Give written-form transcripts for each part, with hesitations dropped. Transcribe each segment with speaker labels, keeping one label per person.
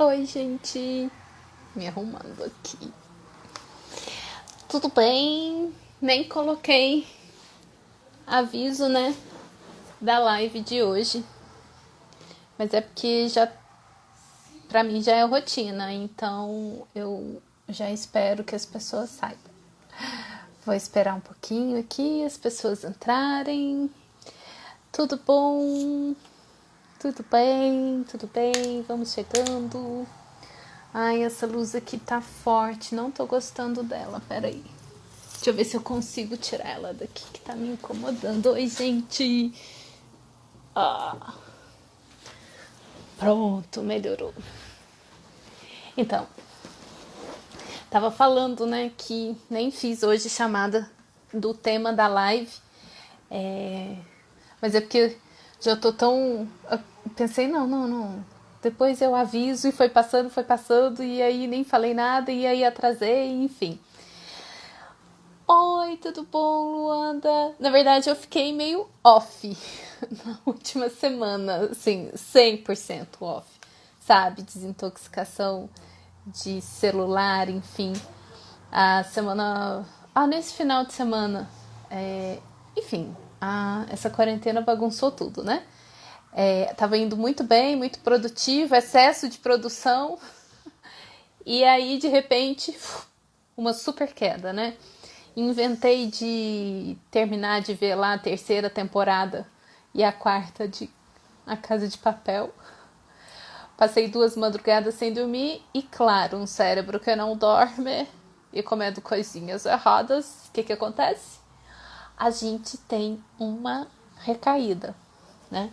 Speaker 1: Oi, gente. Me arrumando aqui. Tudo bem? Nem coloquei aviso, né? Da live de hoje. Mas é porque pra mim já é rotina. Então eu já espero que as pessoas saibam. Vou esperar um pouquinho aqui, as pessoas entrarem. Tudo bom? Tudo bem? Tudo bem? Vamos chegando. Ai, essa luz aqui tá forte, não tô gostando dela, peraí. Deixa eu ver se eu consigo tirar ela daqui, que tá me incomodando. Oi, gente. Pronto, melhorou. Então, tava falando, né, que nem fiz hoje chamada do tema da live. Mas é porque já tô tão... Eu pensei, não. Depois eu aviso e foi passando, e aí nem falei nada, e aí atrasei, enfim. Oi, tudo bom, Luanda? Na verdade, eu fiquei meio off na última semana, assim, 100% off, sabe? Desintoxicação de celular, enfim. A semana... nesse final de semana, enfim, essa quarentena bagunçou tudo, né? Tava indo muito bem, muito produtivo, excesso de produção, e aí, de repente, uma super queda, né? Inventei de terminar de ver lá a terceira temporada e a quarta de A Casa de Papel. Passei 2 madrugadas sem dormir e, claro, um cérebro que não dorme e comendo coisinhas erradas. O que acontece? A gente tem uma recaída, né?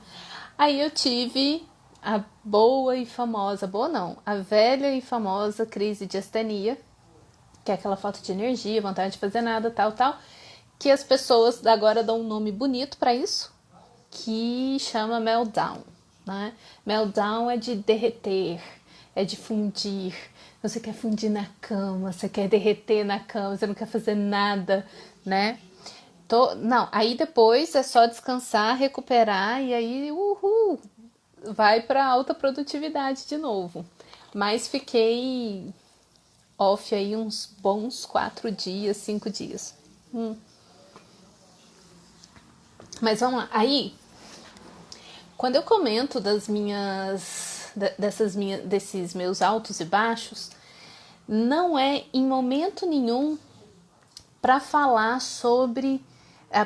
Speaker 1: Aí eu tive a boa e famosa, boa não, a velha e famosa crise de astenia, que é aquela falta de energia, vontade de fazer nada, tal, que as pessoas agora dão um nome bonito para isso, que chama meltdown, né? Meltdown é de derreter, é de fundir. Você quer fundir na cama, você quer derreter na cama, você não quer fazer nada, né? Não, aí depois é só descansar, recuperar e aí, vai para alta produtividade de novo. Mas fiquei off aí uns bons 4 dias, 5 dias. Mas vamos lá. Aí, quando eu comento desses meus altos e baixos, não é em momento nenhum para falar sobre,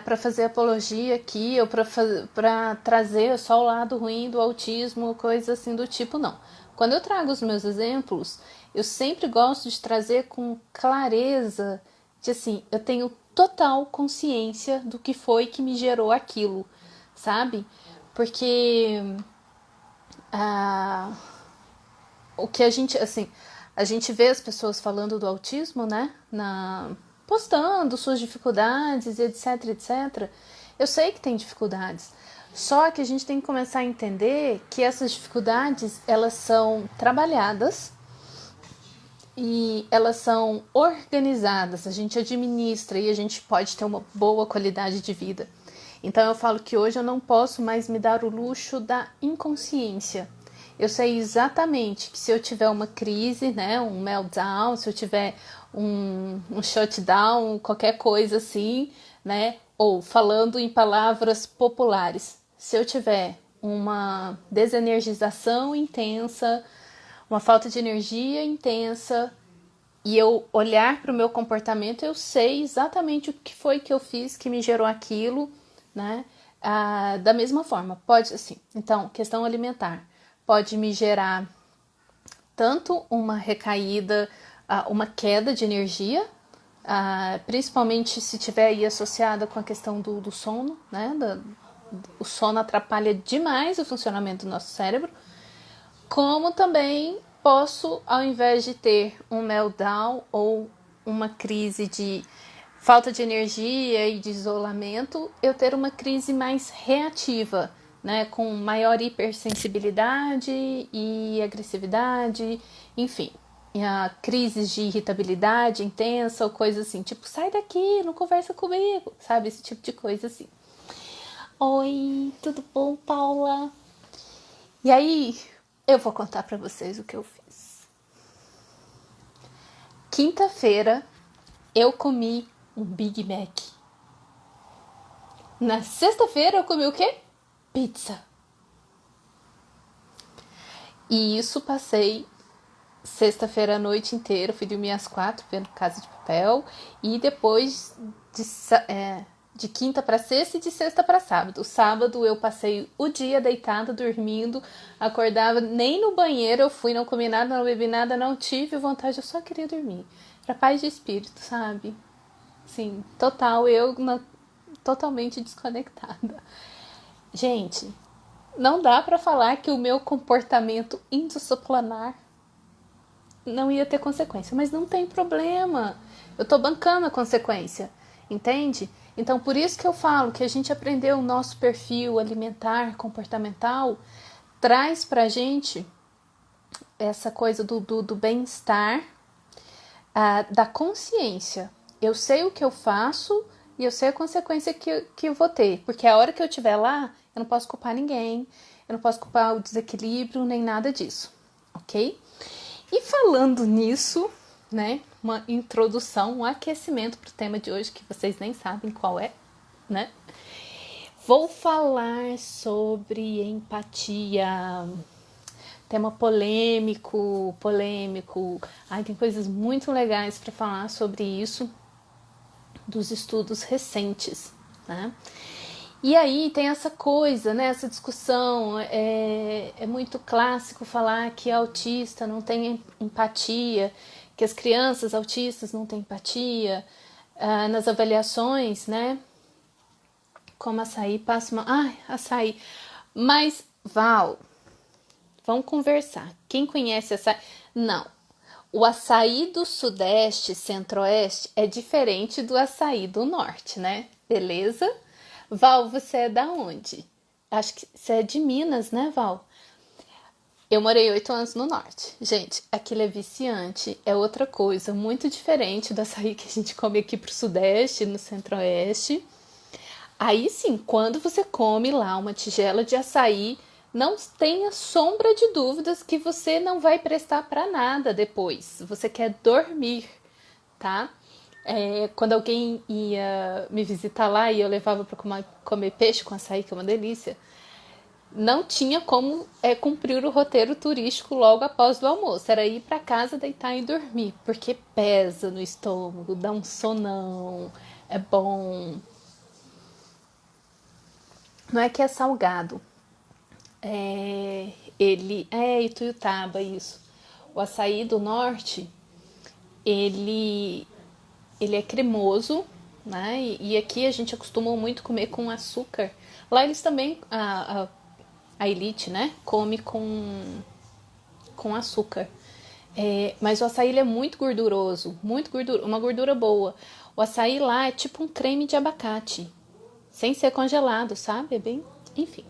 Speaker 1: para fazer apologia aqui, ou para trazer só o lado ruim do autismo, coisa assim do tipo, não. Quando eu trago os meus exemplos, eu sempre gosto de trazer com clareza, de assim, eu tenho total consciência do que foi que me gerou aquilo, sabe? Porque o que a gente vê as pessoas falando do autismo, né, postando suas dificuldades, etc, etc. Eu sei que tem dificuldades, só que a gente tem que começar a entender que essas dificuldades, elas são trabalhadas e elas são organizadas, a gente administra e a gente pode ter uma boa qualidade de vida. Então eu falo que hoje eu não posso mais me dar o luxo da inconsciência. Eu sei exatamente que se eu tiver uma crise, né, um meltdown, se eu tiver um shutdown, qualquer coisa assim, né, ou falando em palavras populares, se eu tiver uma desenergização intensa, uma falta de energia intensa, e eu olhar para o meu comportamento, eu sei exatamente o que foi que eu fiz que me gerou aquilo, né? Da mesma forma, pode assim. Então, questão alimentar pode me gerar tanto uma recaída, uma queda de energia, principalmente se estiver aí associada com a questão do sono, né? O sono atrapalha demais o funcionamento do nosso cérebro, como também posso, ao invés de ter um meltdown ou uma crise de falta de energia e de isolamento, eu ter uma crise mais reativa, né, com maior hipersensibilidade e agressividade, enfim, crises de irritabilidade intensa ou coisa assim, tipo, sai daqui, não conversa comigo, sabe, esse tipo de coisa assim. Oi, tudo bom, Paula? E aí, Eu vou contar para vocês o que eu fiz. Quinta-feira, eu comi um Big Mac. Na sexta-feira, eu comi o quê? Pizza. E isso passei sexta-feira a noite inteira, fui dormir às 4 vendo Casa de Papel. E depois de quinta para sexta e de sexta para sábado. Sábado eu passei o dia deitada, dormindo, acordava, nem no banheiro eu fui, não comi nada, não bebi nada, não tive vontade, eu só queria dormir. Era paz de espírito, sabe? Sim, total, totalmente desconectada. Gente, não dá pra falar que o meu comportamento indisciplinar não ia ter consequência, mas não tem problema. Eu tô bancando a consequência, entende? Então, por isso que eu falo que a gente aprendeu o nosso perfil alimentar, comportamental, traz pra gente essa coisa do bem-estar, da consciência. Eu sei o que eu faço e eu sei a consequência que eu vou ter. Porque a hora que eu estiver lá, eu não posso culpar ninguém, eu não posso culpar o desequilíbrio, nem nada disso, ok? E falando nisso, né, uma introdução, um aquecimento para o tema de hoje, que vocês nem sabem qual é, né? Vou falar sobre empatia. Tema polêmico. Ai, tem coisas muito legais para falar sobre isso, dos estudos recentes, né? E aí tem essa coisa, né? Essa discussão, é muito clássico falar que autista não tem empatia, que as crianças autistas não têm empatia. Nas avaliações, né? Como açaí passa uma... Ai, açaí. Mas, Val, vamos conversar. Quem conhece açaí? Não. O açaí do Sudeste, Centro-Oeste é diferente do açaí do Norte, né? Beleza? Val, você é da onde? Acho que você é de Minas, né, Val? Eu morei 8 anos no Norte. Gente, aquilo é viciante. É outra coisa, muito diferente do açaí que a gente come aqui pro Sudeste, no Centro-Oeste. Aí sim, quando você come lá uma tigela de açaí, não tenha sombra de dúvidas que você não vai prestar para nada depois. Você quer dormir, tá? Quando alguém ia me visitar lá e eu levava para comer peixe com açaí, que é uma delícia, não tinha como cumprir o roteiro turístico logo após o almoço. Era ir para casa, deitar e dormir, porque pesa no estômago, dá um sonão, é bom. Não é que é salgado. Ele é Ituiutaba, isso. O açaí do norte, ele é cremoso, né? E aqui a gente acostuma muito comer com açúcar. Lá eles também, a elite, né? Come com açúcar. Mas o açaí ele é muito gorduroso, uma gordura boa. O açaí lá é tipo um creme de abacate, sem ser congelado, sabe? É bem, enfim.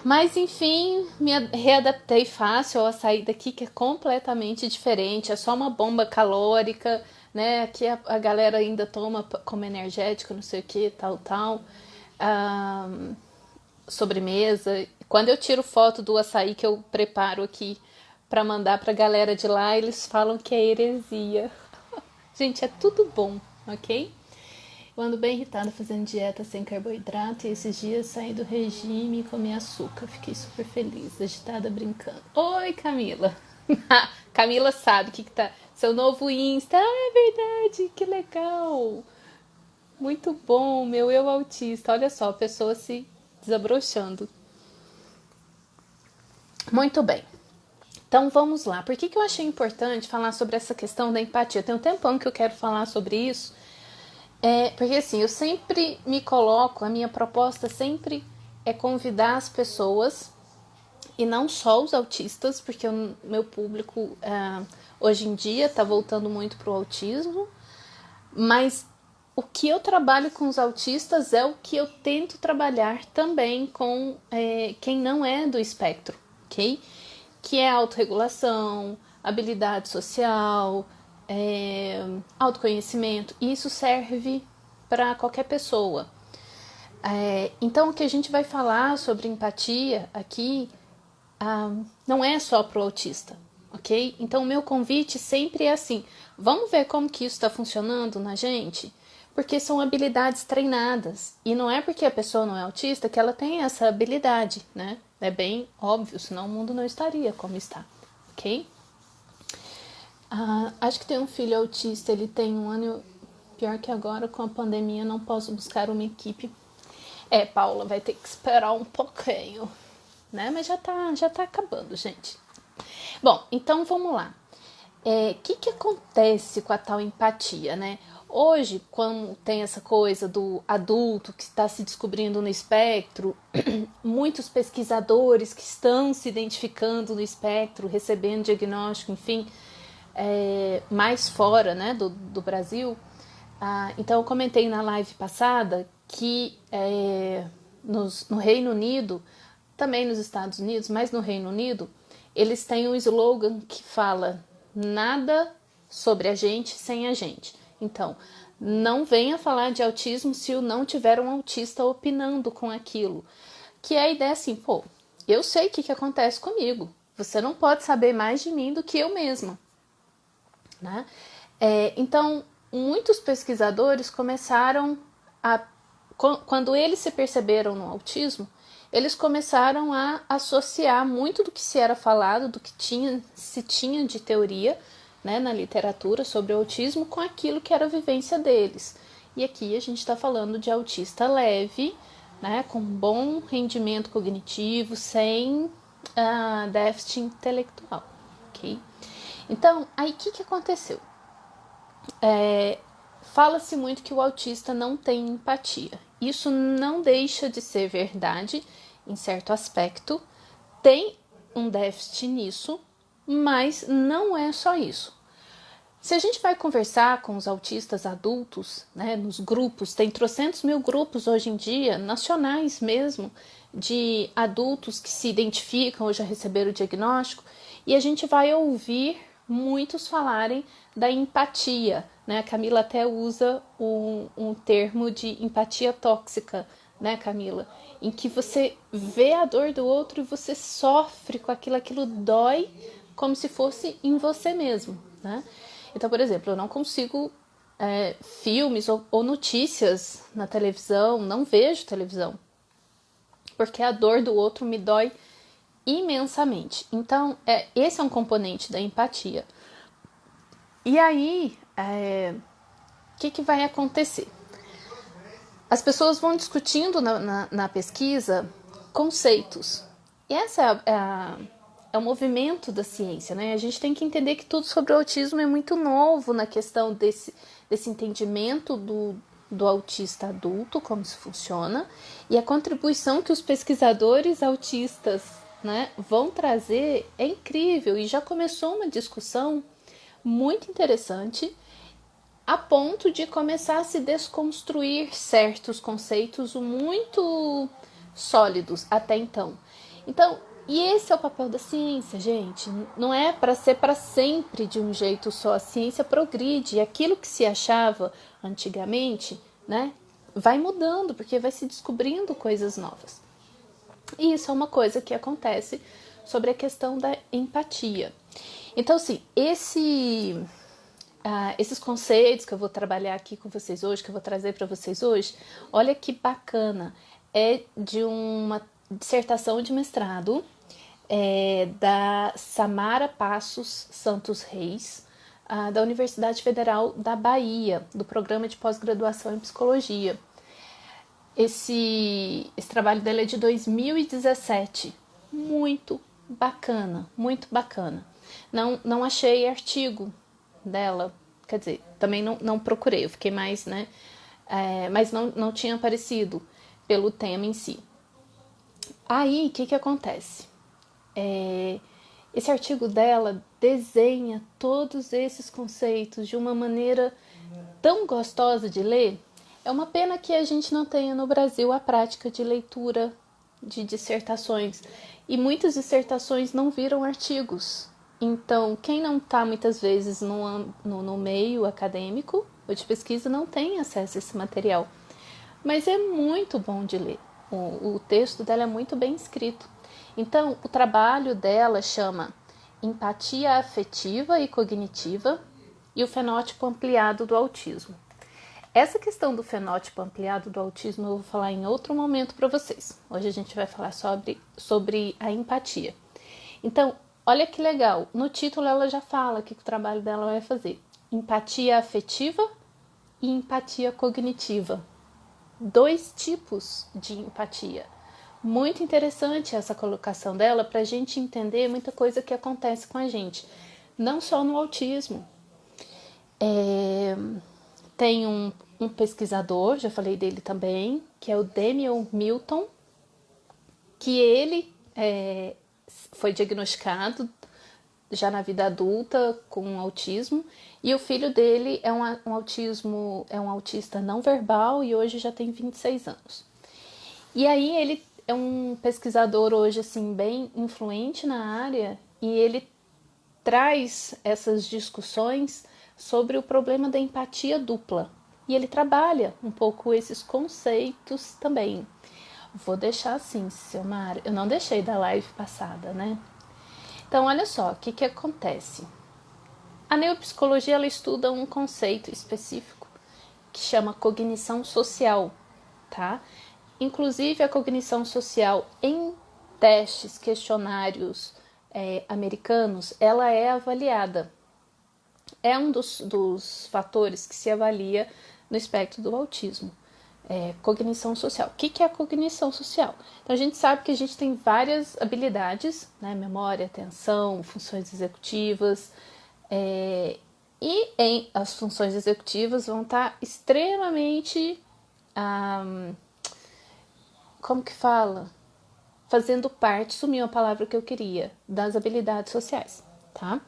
Speaker 1: Mas enfim, me readaptei fácil ao açaí daqui, que é completamente diferente, é só uma bomba calórica, né? Aqui a galera ainda toma como energético, não sei o que, tal. Sobremesa. Quando eu tiro foto do açaí que eu preparo aqui para mandar pra galera de lá, eles falam que é heresia. Gente, é tudo bom, ok? Eu ando bem irritada fazendo dieta sem carboidrato e esses dias saí do regime e comi açúcar. Fiquei super feliz, agitada, brincando. Oi, Camila. Camila sabe o que tá... Seu novo Insta. Ah, é verdade, que legal. Muito bom, meu eu autista. Olha só, a pessoa se desabrochando. Muito bem. Então vamos lá. Por que eu achei importante falar sobre essa questão da empatia? Tem um tempão que eu quero falar sobre isso. Porque assim, eu sempre me coloco, a minha proposta sempre é convidar as pessoas, e não só os autistas, porque o meu público hoje em dia está voltando muito para o autismo, mas o que eu trabalho com os autistas é o que eu tento trabalhar também com quem não é do espectro, ok? Que é autorregulação, habilidade social, autoconhecimento. E isso serve para qualquer pessoa. Então, o que a gente vai falar sobre empatia aqui não é só para o autista, ok? Então, o meu convite sempre é assim, vamos ver como que isso está funcionando na gente? Porque são habilidades treinadas, e não é porque a pessoa não é autista que ela tem essa habilidade, né? É bem óbvio, senão o mundo não estaria como está, ok? Acho que tem um filho autista, ele tem 1 ano, pior que agora com a pandemia não posso buscar uma equipe. Paula, vai ter que esperar um pouquinho, né? Mas já tá acabando, gente. Bom, então vamos lá. Que acontece com a tal empatia, né? Hoje, quando tem essa coisa do adulto que está se descobrindo no espectro, muitos pesquisadores que estão se identificando no espectro, recebendo diagnóstico, enfim, mais fora, né, do Brasil. Então, eu comentei na live passada que no Reino Unido, também nos Estados Unidos, mas no Reino Unido, eles têm um slogan que fala nada sobre a gente sem a gente. Então, não venha falar de autismo se não tiver um autista opinando com aquilo. Que é a ideia assim, eu sei o que acontece comigo. Você não pode saber mais de mim do que eu mesma. Né? Então, muitos pesquisadores começaram quando eles se perceberam no autismo, eles começaram a associar muito do que se era falado, do que se tinha de teoria, né, na literatura sobre o autismo com aquilo que era a vivência deles. E aqui a gente está falando de autista leve, né, com bom rendimento cognitivo, sem déficit intelectual. Okay? Então, aí o que aconteceu? Fala-se muito que o autista não tem empatia. Isso não deixa de ser verdade em certo aspecto. Tem um déficit nisso, mas não é só isso. Se a gente vai conversar com os autistas adultos, né, nos grupos, tem trocentos mil grupos hoje em dia, nacionais mesmo, de adultos que se identificam ou já receberam o diagnóstico, e a gente vai ouvir muitos falarem da empatia, né? A Camila até usa um termo de empatia tóxica, né, Camila? Em que você vê a dor do outro e você sofre com aquilo dói como se fosse em você mesmo, né? Então, por exemplo, eu não consigo filmes ou notícias na televisão, não vejo televisão, porque a dor do outro me dói imensamente. Então, esse é um componente da empatia. E aí, o que vai acontecer? As pessoas vão discutindo na pesquisa conceitos. E essa é o movimento da ciência, né? A gente tem que entender que tudo sobre o autismo é muito novo na questão desse entendimento do autista adulto, como isso funciona, e a contribuição que os pesquisadores autistas, né, vão trazer é incrível. E já começou uma discussão muito interessante a ponto de começar a se desconstruir certos conceitos muito sólidos até então. Então, e esse é o papel da ciência, gente. Não é para ser para sempre de um jeito só. A ciência progride. Aquilo que se achava antigamente, né, vai mudando, porque vai se descobrindo coisas novas. E isso é uma coisa que acontece sobre a questão da empatia. Então, assim, esses conceitos que eu vou trabalhar aqui com vocês hoje, que eu vou trazer para vocês hoje, olha que bacana. É de uma dissertação de mestrado da Samara Passos Santos Reis, da Universidade Federal da Bahia, do programa de pós-graduação em psicologia. Esse trabalho dela é de 2017. Muito bacana, muito bacana. Não achei artigo dela, quer dizer, também não procurei, eu fiquei mais, né, mas não tinha aparecido pelo tema em si. Aí, o que acontece? Esse artigo dela desenha todos esses conceitos de uma maneira tão gostosa de ler. É uma pena que a gente não tenha no Brasil a prática de leitura de dissertações, e muitas dissertações não viram artigos. Então, quem não está muitas vezes no meio acadêmico ou de pesquisa não tem acesso a esse material. mas é muito bom de ler. O texto dela é muito bem escrito. Então, o trabalho dela chama Empatia Afetiva e Cognitiva e o Fenótipo Ampliado do Autismo. Essa questão do fenótipo ampliado do autismo eu vou falar em outro momento para vocês. Hoje a gente vai falar sobre a empatia. Então, olha que legal. No título ela já fala que o trabalho dela vai fazer empatia afetiva e empatia cognitiva. 2 tipos de empatia. Muito interessante essa colocação dela para a gente entender muita coisa que acontece com a gente. Não só no autismo. Tem um pesquisador, já falei dele também, que é o Daniel Milton, que ele foi diagnosticado já na vida adulta com autismo, e o filho dele é um autista não verbal e hoje já tem 26 anos. E aí ele é um pesquisador hoje assim bem influente na área e ele traz essas discussões sobre o problema da empatia dupla. E ele trabalha um pouco esses conceitos também. Vou deixar assim, Silmar, eu não deixei da live passada, né? Então, olha só, o que acontece? A neuropsicologia ela estuda um conceito específico que chama cognição social, tá? Inclusive, a cognição social em testes, questionários americanos, ela é avaliada. É um dos fatores que se avalia no espectro do autismo. Cognição social. O que é a cognição social? Então, a gente sabe que a gente tem várias habilidades, né? Memória, atenção, funções executivas, e as funções executivas vão estar extremamente, como que fala? Fazendo parte, sumiu a palavra que eu queria, das habilidades sociais, tá?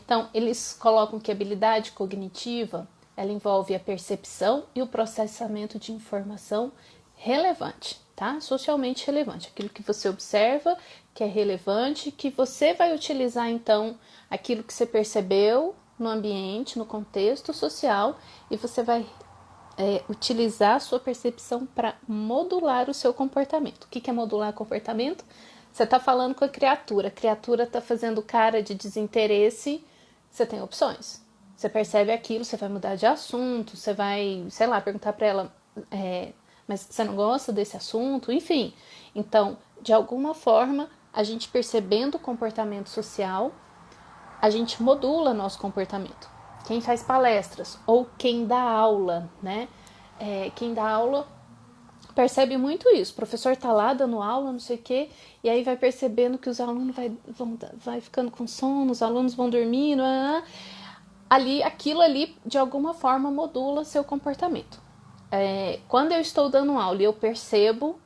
Speaker 1: Então, eles colocam que a habilidade cognitiva, ela envolve a percepção e o processamento de informação relevante, tá? Socialmente relevante, aquilo que você observa, que é relevante, que você vai utilizar, então, aquilo que você percebeu no ambiente, no contexto social, e você vai utilizar a sua percepção para modular o seu comportamento. O que é modular comportamento? Você está falando com a criatura está fazendo cara de desinteresse, você tem opções. Você percebe aquilo, você vai mudar de assunto, você vai, sei lá, perguntar para ela, mas você não gosta desse assunto? Enfim, então, de alguma forma, a gente percebendo o comportamento social, a gente modula nosso comportamento. Quem faz palestras ou quem dá aula, né? Quem dá aula percebe muito isso. O professor tá lá dando aula, não sei o quê, e aí vai percebendo que os alunos vai ficando com sono, os alunos vão dormindo, aquilo ali de alguma forma modula seu comportamento. Quando eu estou dando aula e eu percebo,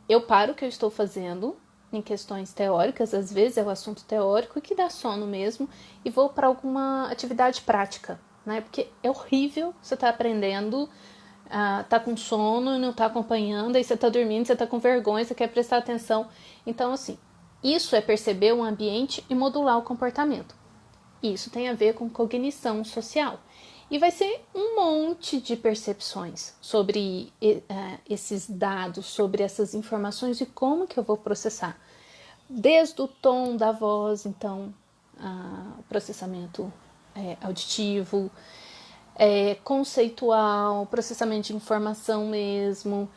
Speaker 1: eu paro o que eu estou fazendo em questões teóricas, às vezes é o assunto teórico que dá sono mesmo, e vou para alguma atividade prática, né? Porque é horrível você estar aprendendo, tá com sono, não tá acompanhando, aí você tá dormindo, você tá com vergonha, você quer prestar atenção. Então, assim, isso é perceber o ambiente e modular o comportamento. Isso tem a ver com cognição social. E vai ser um monte de percepções sobre esses dados, sobre essas informações e como que eu vou processar. Desde o tom da voz, então, o processamento auditivo, conceitual, processamento de informação mesmo,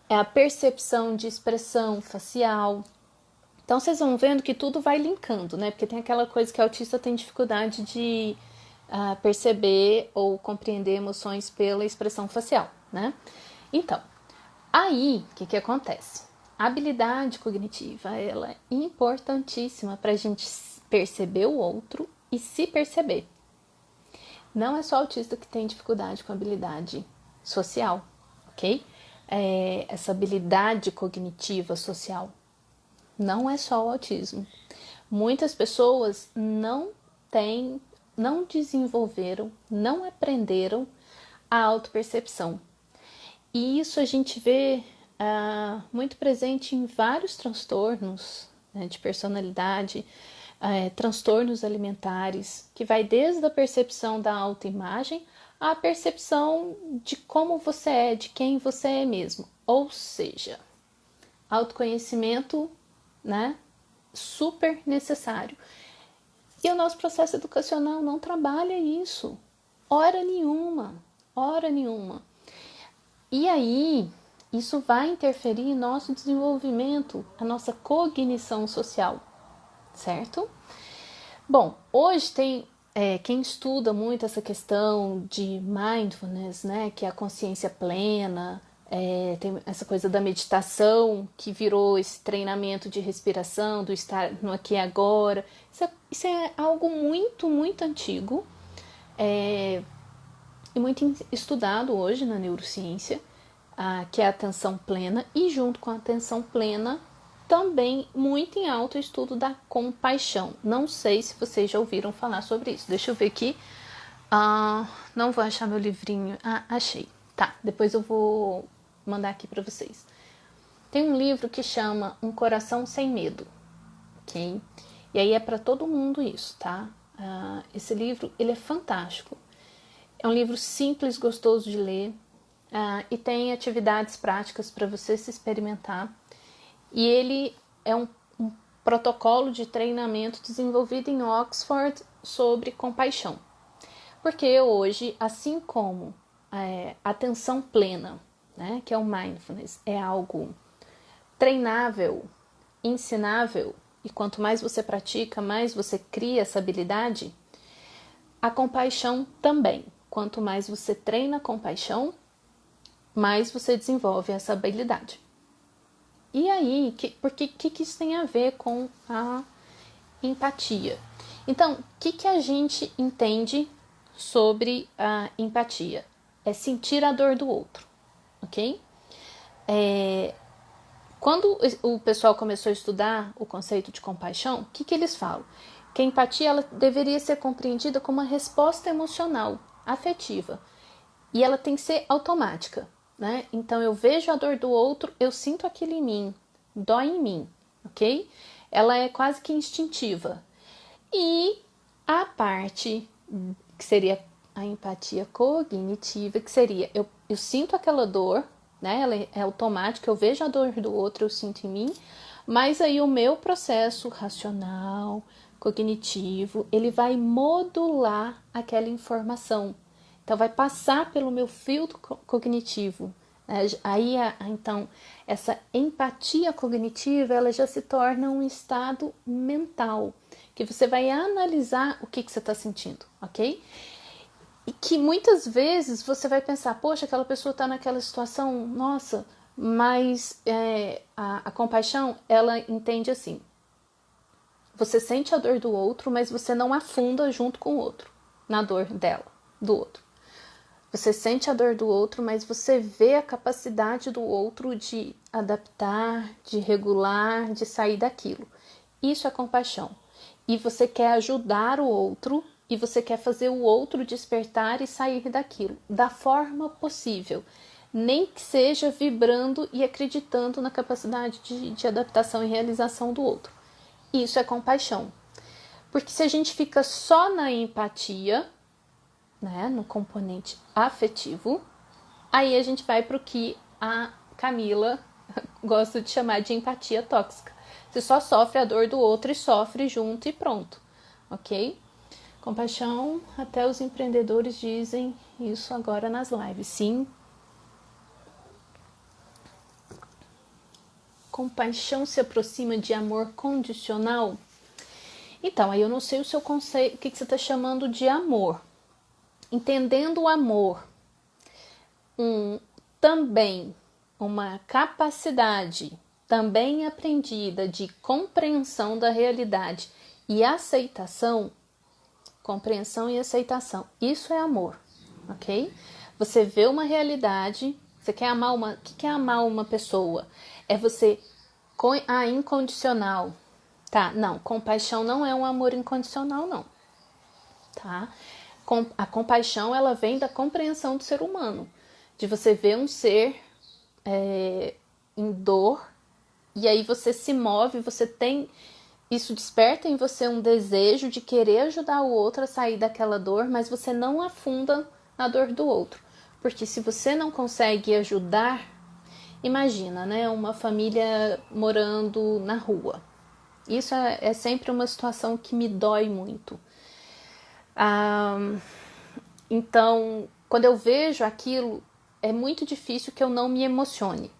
Speaker 1: a percepção de expressão facial. Então, vocês vão vendo que tudo vai linkando, né? Porque tem aquela coisa que o autista tem dificuldade de perceber ou compreender emoções pela expressão facial, né? Então, aí, o que acontece? A habilidade cognitiva, ela é importantíssima para a gente perceber o outro e se perceber. Não é só autista que tem dificuldade com habilidade social, ok? Essa habilidade cognitiva social não é só o autismo. Muitas pessoas não desenvolveram, não aprenderam a autopercepção. E isso a gente vê muito presente em vários transtornos, né, de personalidade, transtornos alimentares, que vai desde a percepção da autoimagem a percepção de como você é, de quem você é mesmo. Ou seja, autoconhecimento, né? Super necessário. E o nosso processo educacional não trabalha isso. Hora nenhuma. Hora nenhuma. E aí, isso vai interferir em nosso desenvolvimento, a nossa cognição social, certo? Bom, hoje tem quem estuda muito essa questão de mindfulness, né, que é a consciência plena, tem essa coisa da meditação, que virou esse treinamento de respiração, do estar no aqui e agora. Isso é algo muito, muito antigo e muito estudado hoje na neurociência, que é a atenção plena, e junto com a atenção plena, também muito em alto o estudo da compaixão. Não sei se vocês já ouviram falar sobre isso. Deixa eu ver aqui. Não vou achar meu livrinho. Achei. Tá, depois eu vou mandar aqui para vocês. Tem um livro que chama Um Coração Sem Medo, ok? E aí é para todo mundo isso, tá? Esse livro, ele é fantástico. É um livro simples, gostoso de ler, e tem atividades práticas para você se experimentar. E ele é um protocolo de treinamento desenvolvido em Oxford sobre compaixão. Porque hoje, assim como a atenção plena, né, que é o mindfulness, é algo treinável, ensinável, e quanto mais você pratica, mais você cria essa habilidade, a compaixão também. Quanto mais você treina a compaixão, mais você desenvolve essa habilidade. E aí, por que isso tem a ver com a empatia? Então, o que a gente entende sobre a empatia? É sentir a dor do outro, ok? Quando o pessoal começou a estudar o conceito de compaixão, o que eles falam? Que a empatia ela deveria ser compreendida como uma resposta emocional, afetiva. E ela tem que ser automática, né? Então eu vejo a dor do outro, eu sinto aquilo em mim, dói em mim, ok? Ela é quase que instintiva. E a parte que seria a empatia cognitiva, que seria eu sinto aquela dor, né? Ela é automática, eu vejo a dor do outro, eu sinto em mim, mas aí o meu processo racional, cognitivo, ele vai modular aquela informação. Então, vai passar pelo meu filtro cognitivo. Né? Aí, então, essa empatia cognitiva, ela já se torna um estado mental, que você vai analisar o que você está sentindo, ok? E que muitas vezes você vai pensar, poxa, aquela pessoa está naquela situação, nossa, mas a compaixão, ela entende assim, você sente a dor do outro, mas você não afunda junto com o outro, na dor dela, do outro. Você sente a dor do outro, mas você vê a capacidade do outro de adaptar, de regular, de sair daquilo. Isso é compaixão. E você quer ajudar o outro e você quer fazer o outro despertar e sair daquilo, da forma possível. Nem que seja vibrando e acreditando na capacidade de adaptação e realização do outro. Isso é compaixão. Porque se a gente fica só na empatia, né, no componente afetivo, aí a gente vai para o que a Camila gosta de chamar de empatia tóxica. Você só sofre a dor do outro e sofre junto e pronto, ok? Compaixão, até os empreendedores dizem isso agora nas lives. Sim. Compaixão se aproxima de amor condicional? Então, aí eu não sei o seu conceito, o que você está chamando de amor. Entendendo o amor, também uma capacidade também aprendida de compreensão da realidade e aceitação, compreensão e aceitação, isso é amor, ok? Você vê uma realidade, você quer amar o que é amar uma pessoa? É você, incondicional, tá? Não, compaixão não é um amor incondicional, não, tá? A compaixão, ela vem da compreensão do ser humano, de você ver um ser em dor, e aí você se move, você tem, isso desperta em você um desejo de querer ajudar o outro a sair daquela dor, mas você não afunda na dor do outro. Porque se você não consegue ajudar, imagina, né, uma família morando na rua. Isso é sempre uma situação que me dói muito. Então, quando eu vejo aquilo, é muito difícil que eu não me emocione.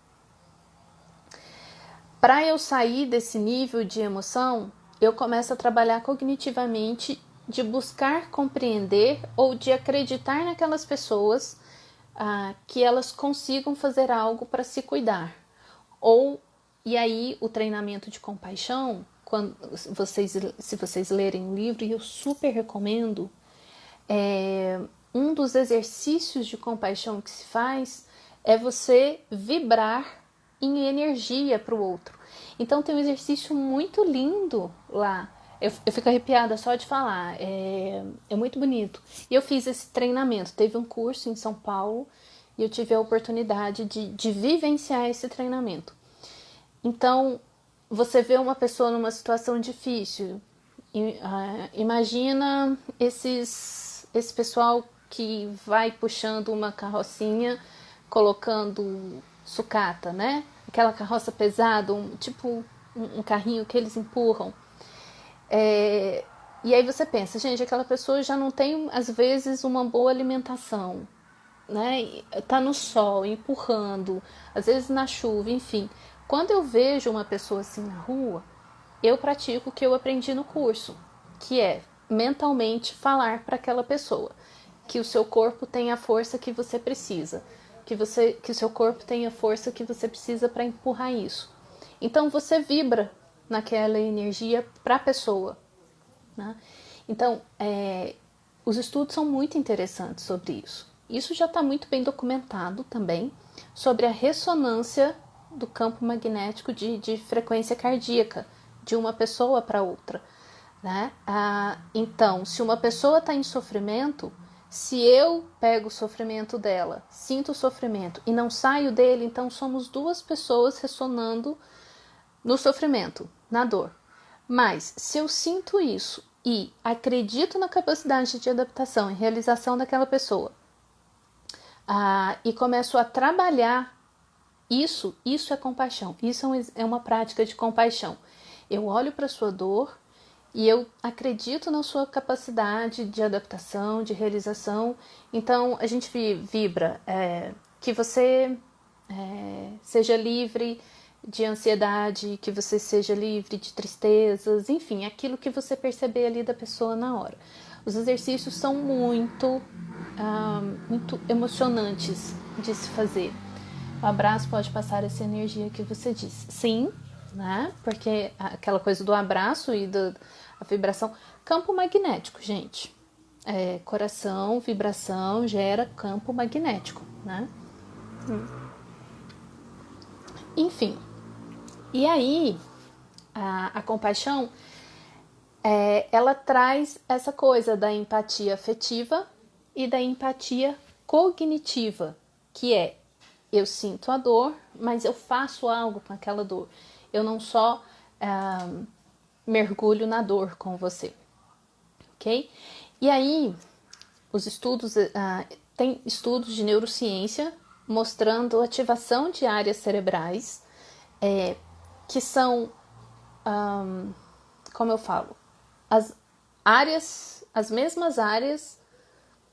Speaker 1: Para eu sair desse nível de emoção, eu começo a trabalhar cognitivamente de buscar compreender ou de acreditar naquelas pessoas que elas consigam fazer algo para se cuidar. E aí o treinamento de compaixão, se vocês lerem o livro, e eu super recomendo, um dos exercícios de compaixão que se faz é você vibrar em energia para o outro. Então tem um exercício muito lindo lá. Eu fico arrepiada só de falar. É muito bonito. E eu fiz esse treinamento. Teve um curso em São Paulo e eu tive a oportunidade de vivenciar esse treinamento. Então, você vê uma pessoa numa situação difícil. Imagina esse pessoal que vai puxando uma carrocinha, colocando sucata, né? Aquela carroça pesada, tipo um carrinho que eles empurram. E aí você pensa, gente, aquela pessoa já não tem, às vezes, uma boa alimentação, né? Tá no sol, empurrando, às vezes na chuva, enfim. Quando eu vejo uma pessoa assim na rua, eu pratico o que eu aprendi no curso, que é mentalmente falar para aquela pessoa que o seu corpo tem a força que você precisa, que o seu corpo tem a força que você precisa para empurrar isso. Então você vibra naquela energia para a pessoa, né? Então, os estudos são muito interessantes sobre isso. Isso já está muito bem documentado também, sobre a ressonância do campo magnético de frequência cardíaca de uma pessoa para outra, né? Então, se uma pessoa está em sofrimento, se eu pego o sofrimento dela, sinto o sofrimento e não saio dele, então somos duas pessoas ressonando no sofrimento, na dor. Mas se eu sinto isso e acredito na capacidade de adaptação e realização daquela pessoa, e começo a trabalhar isso é compaixão. Isso é uma prática de compaixão. Eu olho para a sua dor e eu acredito na sua capacidade de adaptação, de realização. Então a gente vibra que você seja livre de ansiedade, que você seja livre de tristezas, enfim, aquilo que você perceber ali da pessoa na hora. Os exercícios são muito emocionantes de se fazer. O abraço pode passar essa energia que você disse. Sim, né? Porque aquela coisa do abraço e da vibração. Campo magnético, gente. Coração, vibração gera campo magnético, né? Enfim. E aí, a compaixão, ela traz essa coisa da empatia afetiva e da empatia cognitiva, que é: eu sinto a dor, mas eu faço algo com aquela dor. Eu não só mergulho na dor com você, ok? E aí, os estudos, tem estudos de neurociência mostrando ativação de áreas cerebrais que são, como eu falo, as mesmas áreas,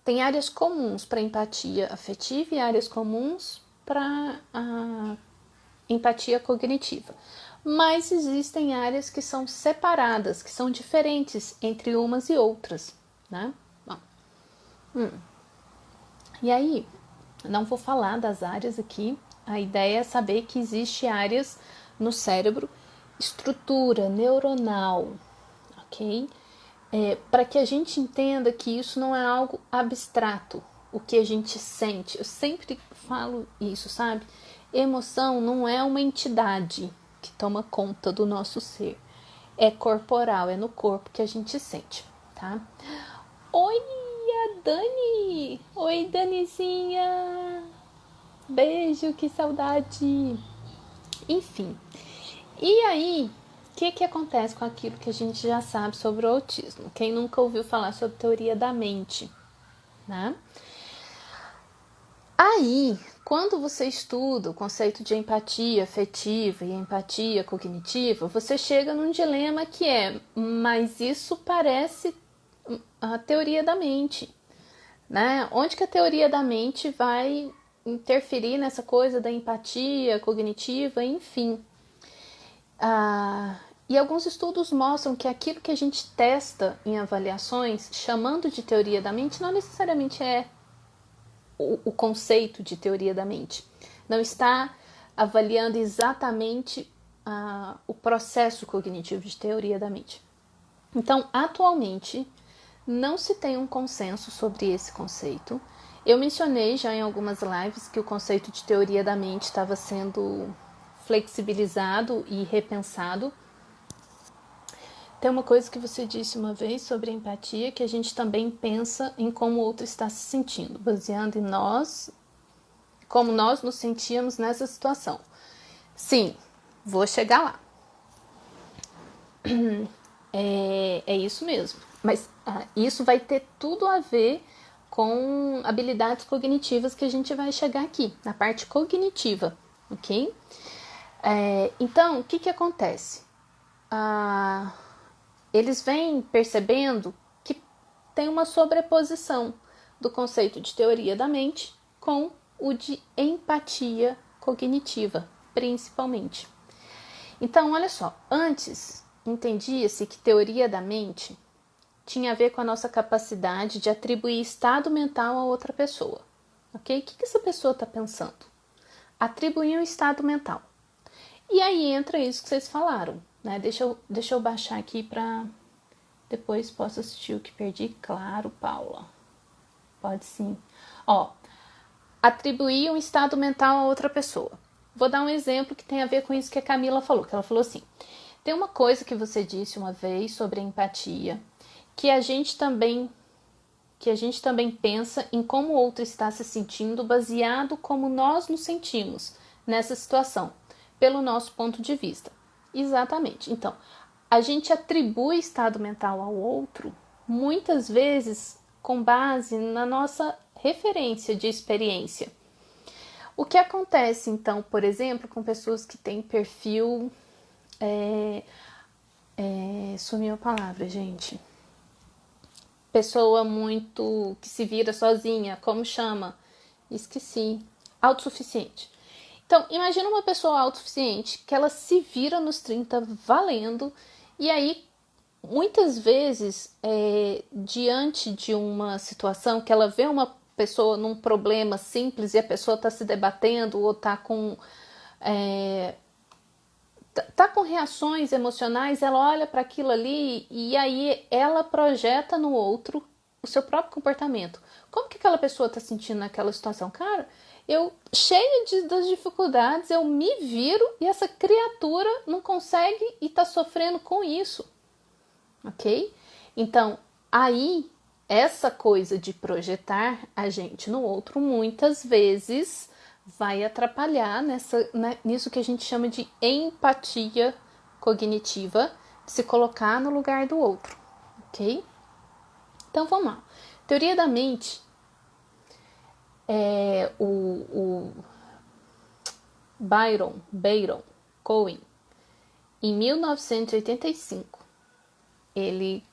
Speaker 1: tem áreas comuns para empatia afetiva e áreas comuns para a empatia cognitiva. Mas existem áreas que são separadas, que são diferentes entre umas e outras, né? Bom, E aí, não vou falar das áreas aqui, a ideia é saber que existe áreas no cérebro, estrutura neuronal, ok? Para que a gente entenda que isso não é algo abstrato, o que a gente sente. Eu sempre falo isso, sabe? Emoção não é uma entidade que toma conta do nosso ser. É corporal, é no corpo que a gente sente, tá? Oi, a Dani! Oi, Danizinha! Beijo, que saudade! Enfim, e aí, o que acontece com aquilo que a gente já sabe sobre o autismo? Quem nunca ouviu falar sobre teoria da mente, né? Aí, quando você estuda o conceito de empatia afetiva e empatia cognitiva, você chega num dilema que é, mas isso parece a teoria da mente, né? Onde que a teoria da mente vai interferir nessa coisa da empatia cognitiva, enfim. E alguns estudos mostram que aquilo que a gente testa em avaliações, chamando de teoria da mente, não necessariamente é o conceito de teoria da mente. Não está avaliando exatamente o processo cognitivo de teoria da mente. Então, atualmente, não se tem um consenso sobre esse conceito. Eu mencionei já em algumas lives que o conceito de teoria da mente estava sendo flexibilizado e repensado. Tem uma coisa que você disse uma vez sobre empatia, que a gente também pensa em como o outro está se sentindo, baseando em nós, como nós nos sentíamos nessa situação. Sim, vou chegar lá. É isso mesmo. Mas isso vai ter tudo a ver com habilidades cognitivas que a gente vai chegar aqui, na parte cognitiva, ok? Então, o que acontece? Eles vêm percebendo que tem uma sobreposição do conceito de teoria da mente com o de empatia cognitiva, principalmente. Então, olha só, antes entendia-se que teoria da mente tinha a ver com a nossa capacidade de atribuir estado mental a outra pessoa. Ok? O que essa pessoa está pensando? Atribuir um estado mental. E aí entra isso que vocês falaram, né? Deixa eu baixar aqui para depois posso assistir o que perdi. Claro, Paula. Pode sim. Ó, atribuir um estado mental a outra pessoa. Vou dar um exemplo que tem a ver com isso que a Camila falou. Que ela falou assim, tem uma coisa que você disse uma vez sobre a empatia, que a gente também pensa em como o outro está se sentindo baseado como nós nos sentimos nessa situação, pelo nosso ponto de vista. Exatamente. Então, a gente atribui estado mental ao outro, muitas vezes com base na nossa referência de experiência. O que acontece, então, por exemplo, com pessoas que têm perfil... sumiu a palavra, gente. Pessoa muito que se vira sozinha, como chama? Esqueci. Autossuficiente. Então, imagina uma pessoa autossuficiente que ela se vira nos 30 valendo, e aí, muitas vezes, diante de uma situação que ela vê uma pessoa num problema simples e a pessoa está se debatendo ou está com reações emocionais, ela olha para aquilo ali e aí ela projeta no outro o seu próprio comportamento. Como que aquela pessoa está sentindo naquela situação? Cara, eu, cheia das dificuldades, eu me viro e essa criatura não consegue e está sofrendo com isso. Ok? Então, aí, essa coisa de projetar a gente no outro, muitas vezes vai atrapalhar nisso que a gente chama de empatia cognitiva, de se colocar no lugar do outro, ok? Então, vamos lá. Teoria da mente é o Byron Cohen, em 1985, ele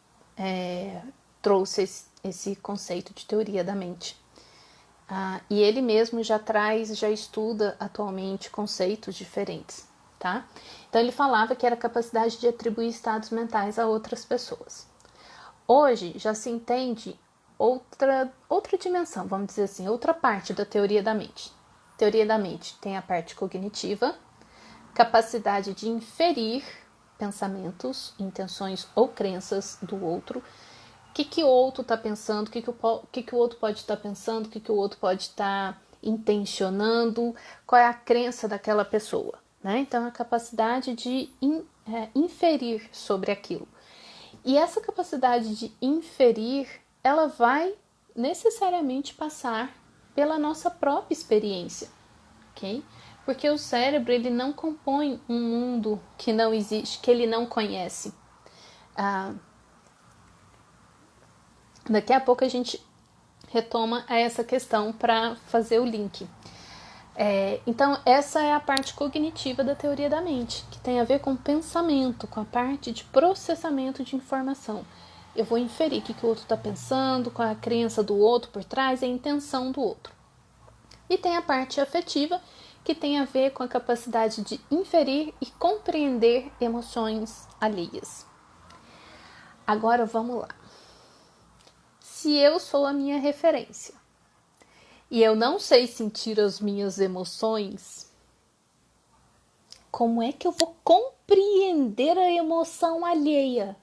Speaker 1: trouxe esse conceito de teoria da mente. E ele mesmo já estuda atualmente conceitos diferentes, tá? Então ele falava que era a capacidade de atribuir estados mentais a outras pessoas. Hoje já se entende outra dimensão, vamos dizer assim, outra parte da teoria da mente. Teoria da mente tem a parte cognitiva, capacidade de inferir pensamentos, intenções ou crenças do outro. O que o outro está pensando, o que o outro pode estar pensando, o que o outro pode estar intencionando, qual é a crença daquela pessoa, né? Então, a capacidade de inferir sobre aquilo. E essa capacidade de inferir, ela vai necessariamente passar pela nossa própria experiência, ok? Porque o cérebro, ele não compõe um mundo que não existe, que ele não conhece. Daqui a pouco a gente retoma a essa questão para fazer o link. Então, essa é a parte cognitiva da teoria da mente, que tem a ver com pensamento, com a parte de processamento de informação. Eu vou inferir o que o outro está pensando, qual é a crença do outro por trás, a intenção do outro. E tem a parte afetiva, que tem a ver com a capacidade de inferir e compreender emoções alheias. Agora vamos lá. Se eu sou a minha referência e eu não sei sentir as minhas emoções, como é que eu vou compreender a emoção alheia?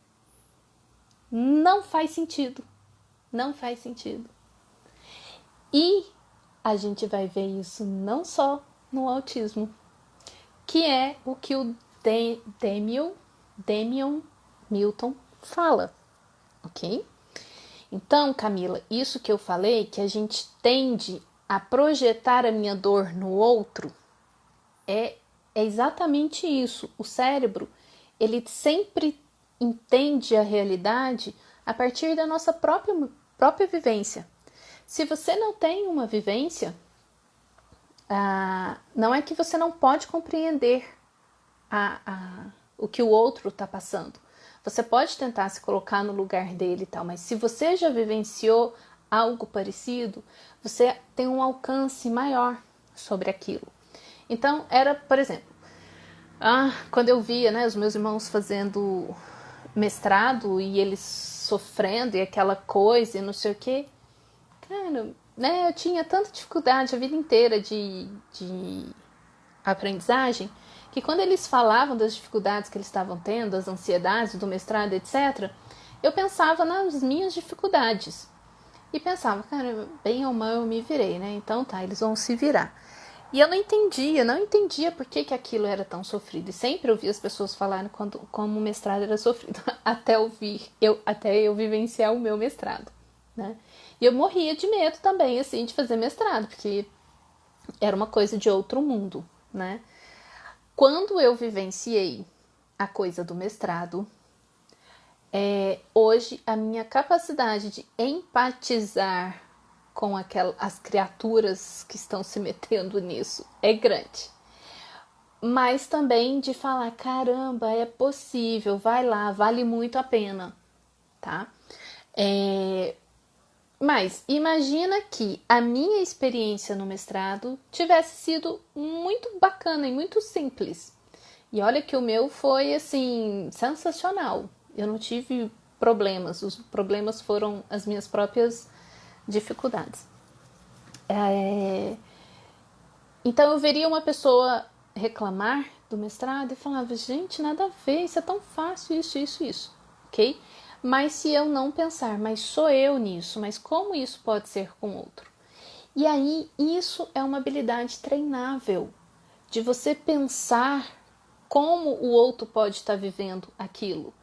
Speaker 1: Não faz sentido. Não faz sentido. E a gente vai ver isso não só no autismo, que é o que o Damian Milton fala, ok? Então, Camila, isso que eu falei, que a gente tende a projetar a minha dor no outro, é exatamente isso. O cérebro, ele sempre entende a realidade a partir da nossa própria vivência. Se você não tem uma vivência, não é que você não pode compreender o que o outro está passando. Você pode tentar se colocar no lugar dele e tal, mas se você já vivenciou algo parecido, você tem um alcance maior sobre aquilo. Então, era, por exemplo, quando eu via, né, os meus irmãos fazendo mestrado e eles sofrendo e aquela coisa e não sei o quê, cara, né, eu tinha tanta dificuldade a vida inteira de aprendizagem, que quando eles falavam das dificuldades que eles estavam tendo, das ansiedades do mestrado, etc., eu pensava nas minhas dificuldades. E pensava, cara, bem ou mal eu me virei, né? Então tá, eles vão se virar. E eu não entendia por que aquilo era tão sofrido. E sempre ouvia as pessoas falarem como o mestrado era sofrido, até eu vivenciar o meu mestrado, né? E eu morria de medo também, assim, de fazer mestrado, porque era uma coisa de outro mundo, né? Quando eu vivenciei a coisa do mestrado, hoje a minha capacidade de empatizar com as criaturas que estão se metendo nisso é grande. Mas também de falar, caramba, é possível, vai lá, vale muito a pena, tá? Mas imagina que a minha experiência no mestrado tivesse sido muito bacana e muito simples. E olha que o meu foi, assim, sensacional. Eu não tive problemas. Os problemas foram as minhas próprias dificuldades. Então eu veria uma pessoa reclamar do mestrado e falava, gente, nada a ver, isso é tão fácil, isso, ok? Mas se eu não pensar, mas sou eu nisso, mas como isso pode ser com outro? E aí, isso é uma habilidade treinável, de você pensar como o outro pode estar vivendo aquilo.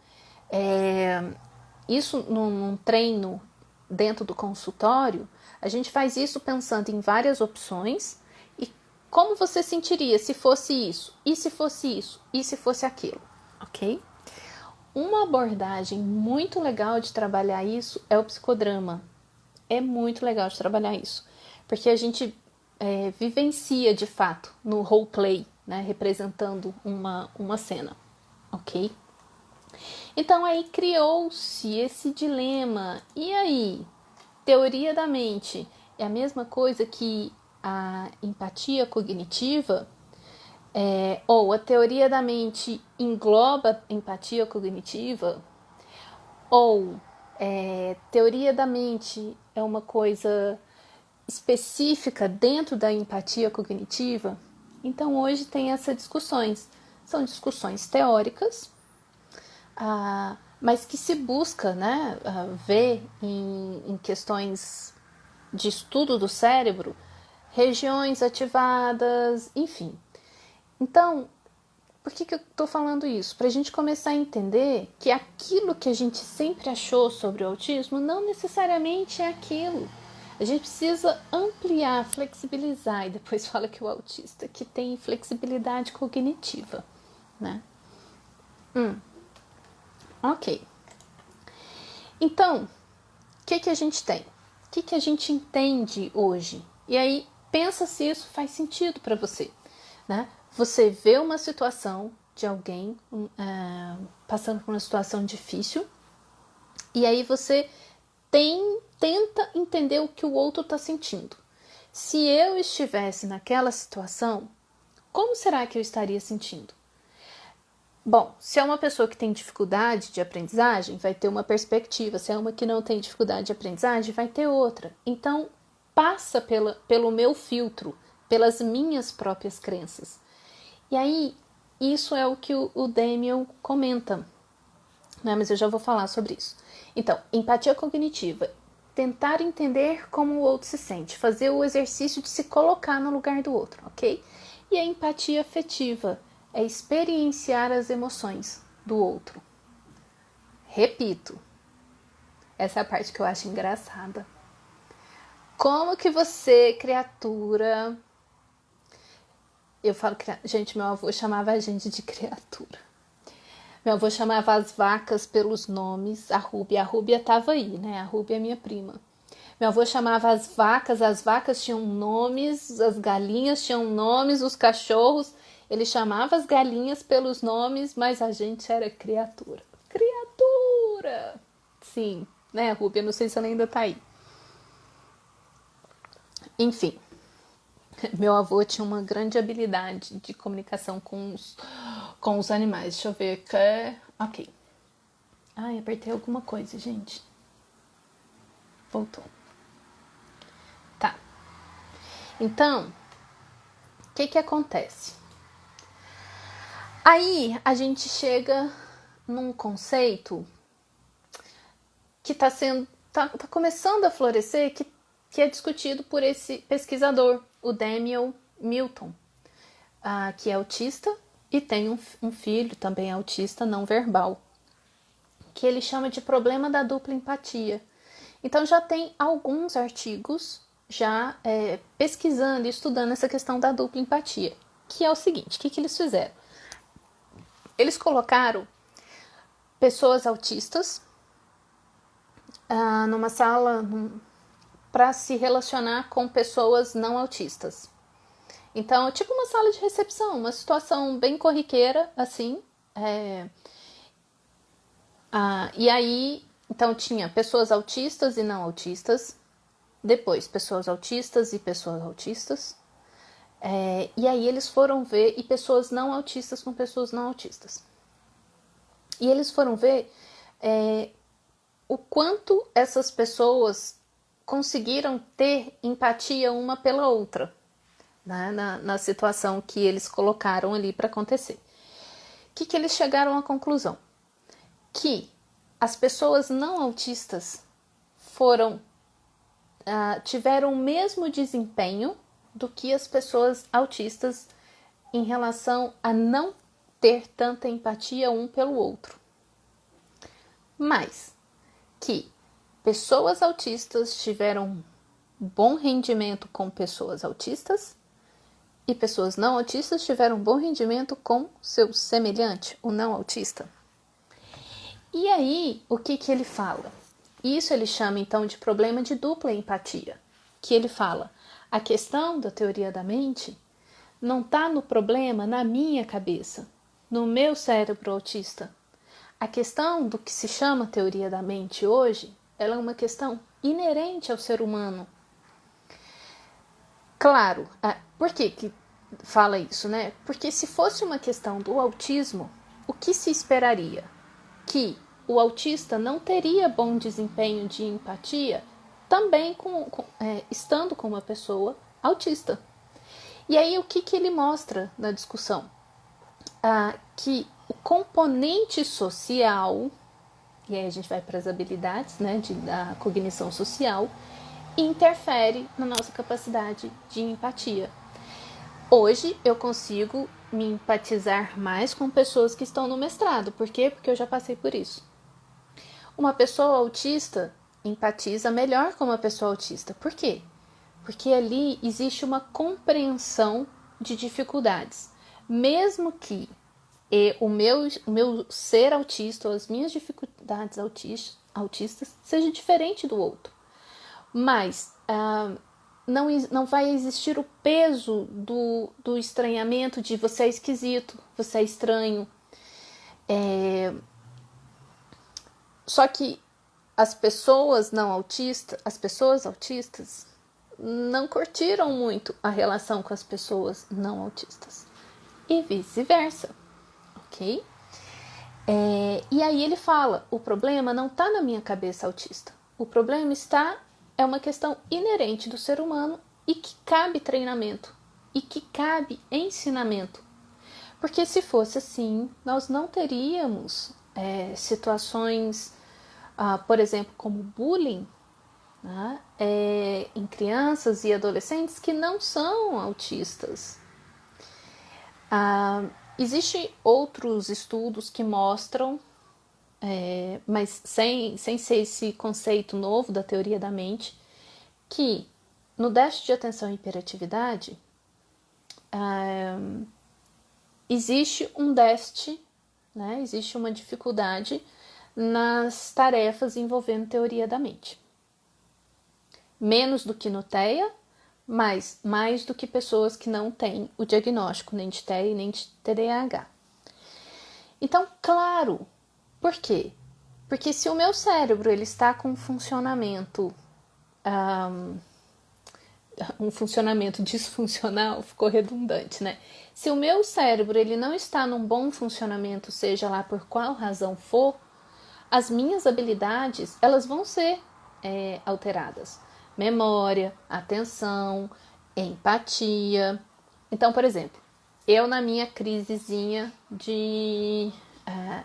Speaker 1: Isso num treino dentro do consultório, a gente faz isso pensando em várias opções e como você sentiria se fosse isso, e se fosse isso, e se fosse aquilo, ok? Uma abordagem muito legal de trabalhar isso é o psicodrama. É muito legal de trabalhar isso, porque a gente vivencia de fato no roleplay, né, representando uma cena, ok? Então aí criou-se esse dilema. E aí, teoria da mente é a mesma coisa que a empatia cognitiva? Ou a teoria da mente engloba empatia cognitiva? Ou teoria da mente é uma coisa específica dentro da empatia cognitiva? Então hoje tem essas discussões. São discussões teóricas, mas que se busca, né, ver em questões de estudo do cérebro, regiões ativadas, enfim. Então, por que eu estou falando isso? Para a gente começar a entender que aquilo que a gente sempre achou sobre o autismo não necessariamente é aquilo. A gente precisa ampliar, flexibilizar, e depois fala que o autista que tem flexibilidade cognitiva, né? Ok. Então, o que a gente tem? que a gente entende hoje? E aí, pensa se isso faz sentido para você, né? Você vê uma situação de alguém passando por uma situação difícil, e aí você tenta entender o que o outro está sentindo. Se eu estivesse naquela situação, como será que eu estaria sentindo? Bom, se é uma pessoa que tem dificuldade de aprendizagem, vai ter uma perspectiva. Se é uma que não tem dificuldade de aprendizagem, vai ter outra. Então, passa pelo meu filtro, pelas minhas próprias crenças. E aí, isso é o que o Daniel comenta, né? Mas eu já vou falar sobre isso. Então, empatia cognitiva. Tentar entender como o outro se sente. Fazer o exercício de se colocar no lugar do outro, ok? E a empatia afetiva é experienciar as emoções do outro. Repito, essa é a parte que eu acho engraçada. Como que você, criatura... Eu falo, gente, meu avô chamava a gente de criatura. Meu avô chamava as vacas pelos nomes. A Rúbia estava aí, né? A Rúbia é minha prima. Meu avô chamava as vacas tinham nomes, as galinhas tinham nomes, os cachorros... Ele chamava as galinhas pelos nomes, mas a gente era criatura. Criatura! Sim, né, Rúbia? Não sei se ela ainda tá aí. Enfim, meu avô tinha uma grande habilidade de comunicação com os animais. Deixa eu ver. Ok. Ai, apertei alguma coisa, gente. Voltou. Tá. Então, o que acontece? Aí a gente chega num conceito que tá começando a florescer, que é discutido por esse pesquisador, o Daniel Milton, que é autista e tem um filho também autista não verbal, que ele chama de problema da dupla empatia. Então já tem alguns artigos já pesquisando e estudando essa questão da dupla empatia, que é o seguinte: o que eles fizeram? Eles colocaram pessoas autistas numa sala para se relacionar com pessoas não autistas. Então, tipo uma sala de recepção, uma situação bem corriqueira, assim. E aí, então tinha pessoas autistas e não autistas, depois pessoas autistas e pessoas autistas. E aí eles foram ver, e pessoas não autistas com pessoas não autistas. E eles foram ver o quanto essas pessoas conseguiram ter empatia uma pela outra, né, na situação que eles colocaram ali para acontecer. O que eles chegaram à conclusão? Que as pessoas não autistas tiveram o mesmo desempenho do que as pessoas autistas em relação a não ter tanta empatia um pelo outro. Mas que pessoas autistas tiveram bom rendimento com pessoas autistas e pessoas não autistas tiveram bom rendimento com seu semelhante, o não autista. E aí, o que ele fala? Isso ele chama então de problema de dupla empatia, que ele fala: a questão da teoria da mente não está no problema na minha cabeça, no meu cérebro autista. A questão do que se chama teoria da mente hoje, ela é uma questão inerente ao ser humano. Claro, por que fala isso, né? Porque se fosse uma questão do autismo, o que se esperaria? Que o autista não teria bom desempenho de empatia também estando com uma pessoa autista. E aí o que ele mostra na discussão? Que o componente social, e aí a gente vai para as habilidades, né, da cognição social, interfere na nossa capacidade de empatia. Hoje eu consigo me empatizar mais com pessoas que estão no mestrado. Por quê? Porque eu já passei por isso. Uma pessoa autista empatiza melhor com uma pessoa autista. Por quê? Porque ali existe uma compreensão de dificuldades. Mesmo que o meu ser autista ou as minhas dificuldades autistas seja diferente do outro. Mas não vai existir o peso do estranhamento de você é esquisito, você é estranho. Só que as pessoas autistas, não curtiram muito a relação com as pessoas não autistas. E vice-versa, ok? E aí ele fala, o problema não está na minha cabeça autista. O problema é uma questão inerente do ser humano e que cabe treinamento, e que cabe ensinamento. Porque se fosse assim, nós não teríamos situações, por exemplo, como bullying, né, em crianças e adolescentes que não são autistas. Existem outros estudos que mostram, mas sem ser esse conceito novo da teoria da mente, que no déficit de atenção e hiperatividade existe um déficit, né, existe uma dificuldade nas tarefas envolvendo teoria da mente. Menos do que no TEA, mas mais do que pessoas que não têm o diagnóstico nem de TEA nem de TDAH. Então, claro, por quê? Porque se o meu cérebro ele está com um funcionamento disfuncional, ficou redundante, né? Se o meu cérebro ele não está num bom funcionamento, seja lá por qual razão for, as minhas habilidades elas vão ser alteradas. Memória, atenção, empatia. Então, por exemplo, eu na minha crisezinha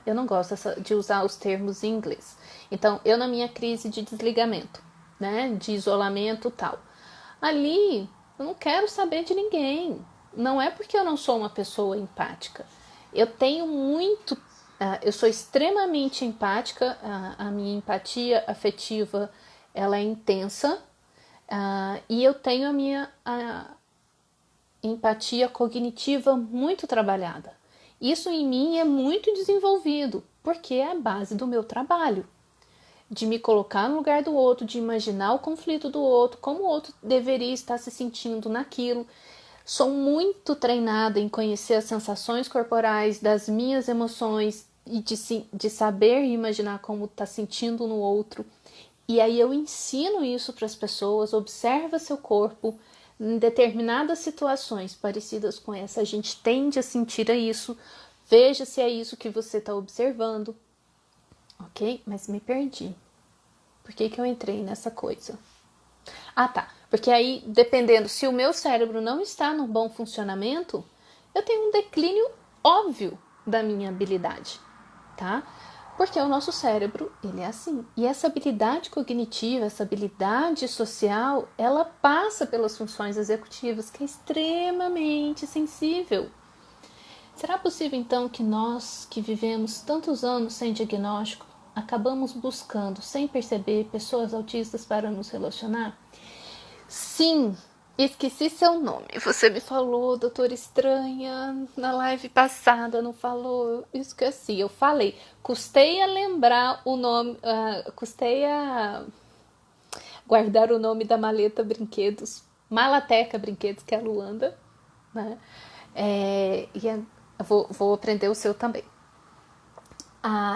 Speaker 1: eu não gosto de usar os termos em inglês. Então, eu na minha crise de desligamento, né, de isolamento e tal. Ali, eu não quero saber de ninguém. Não é porque eu não sou uma pessoa empática. Eu sou extremamente empática. A minha empatia afetiva, ela é intensa. E eu tenho a minha empatia cognitiva muito trabalhada. Isso em mim é muito desenvolvido, porque é a base do meu trabalho. De me colocar no lugar do outro, de imaginar o conflito do outro, como o outro deveria estar se sentindo naquilo. Sou muito treinada em conhecer as sensações corporais das minhas emoções e de saber e imaginar como está sentindo no outro. E aí eu ensino isso para as pessoas, observa seu corpo. Em determinadas situações parecidas com essa, a gente tende a sentir isso. Veja se é isso que você está observando. Ok? Mas me perdi. Por que eu entrei nessa coisa? Ah, tá. Porque aí, dependendo, se o meu cérebro não está num bom funcionamento, eu tenho um declínio óbvio da minha habilidade, tá? Porque o nosso cérebro, ele é assim. E essa habilidade cognitiva, essa habilidade social, ela passa pelas funções executivas, que é extremamente sensível. Será possível, então, que nós, que vivemos tantos anos sem diagnóstico, acabamos buscando, sem perceber, pessoas autistas para nos relacionar? Sim, esqueci seu nome. Você me falou, doutora Estranha, na live passada, não falou? Esqueci, eu falei. Custei a lembrar o nome, custei a guardar o nome da maleta brinquedos, Malateca Brinquedos, que é a Luanda, né? Vou aprender o seu também.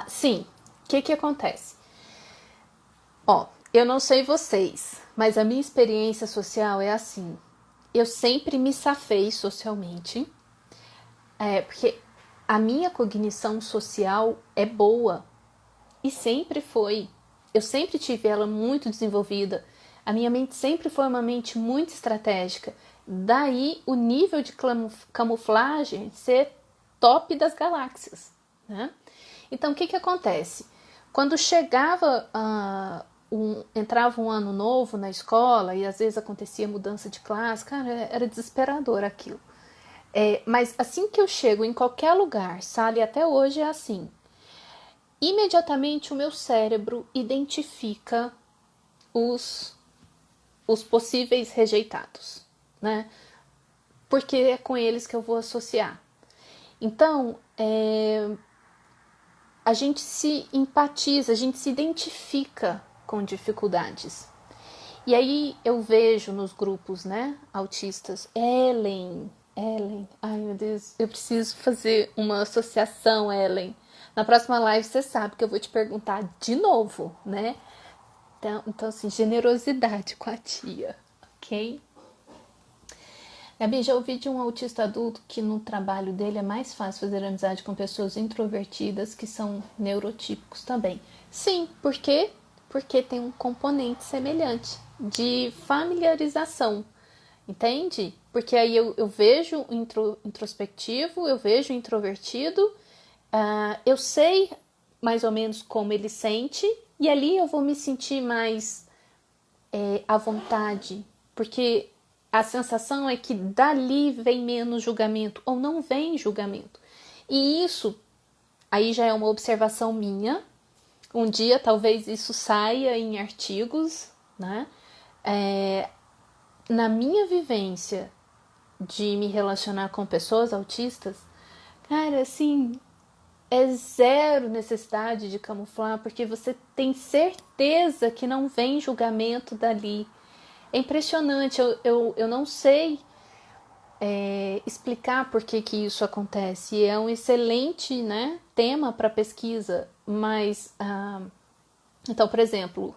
Speaker 1: Sim, o que acontece? Eu não sei vocês, mas a minha experiência social é assim. Eu sempre me safei socialmente, porque a minha cognição social é boa e sempre foi. Eu sempre tive ela muito desenvolvida. A minha mente sempre foi uma mente muito estratégica. Daí o nível de camuflagem ser top das galáxias, né? Então, o que acontece? Quando chegava, entrava um ano novo na escola e às vezes acontecia mudança de classe, cara, era desesperador aquilo. Mas assim que eu chego em qualquer lugar, sala e até hoje é assim, imediatamente o meu cérebro identifica os possíveis rejeitados, né? Porque é com eles que eu vou associar. Então, a gente se empatiza, a gente se identifica com dificuldades. E aí eu vejo nos grupos, né, autistas, Ellen, ai meu Deus, eu preciso fazer uma associação, Ellen. Na próxima live você sabe que eu vou te perguntar de novo, né? Então assim, generosidade com a tia, ok? Gabi, já ouvi de um autista adulto que no trabalho dele é mais fácil fazer amizade com pessoas introvertidas que são neurotípicos também. Sim, por quê? Porque tem um componente semelhante de familiarização, entende? Porque aí eu vejo introspectivo, eu vejo introvertido, eu sei mais ou menos como ele sente, e ali eu vou me sentir mais à vontade, porque a sensação é que dali vem menos julgamento ou não vem julgamento. E isso aí já é uma observação minha. Um dia talvez isso saia em artigos, né? Na minha vivência de me relacionar com pessoas autistas, cara, assim, é zero necessidade de camuflar, porque você tem certeza que não vem julgamento dali. É impressionante, eu não sei explicar por que isso acontece. É um excelente, né, tema para pesquisa, mas então, por exemplo,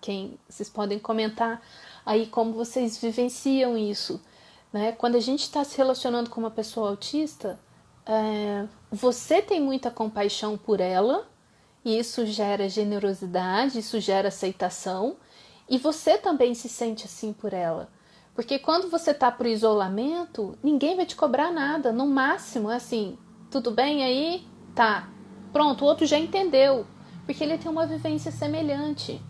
Speaker 1: quem vocês podem comentar aí como vocês vivenciam isso, né? Quando a gente está se relacionando com uma pessoa autista, você tem muita compaixão por ela, e isso gera generosidade, isso gera aceitação, e você também se sente assim por ela. Porque quando você tá pro isolamento, ninguém vai te cobrar nada. No máximo, é assim, tudo bem aí? Tá. Pronto, o outro já entendeu. Porque ele tem uma vivência semelhante.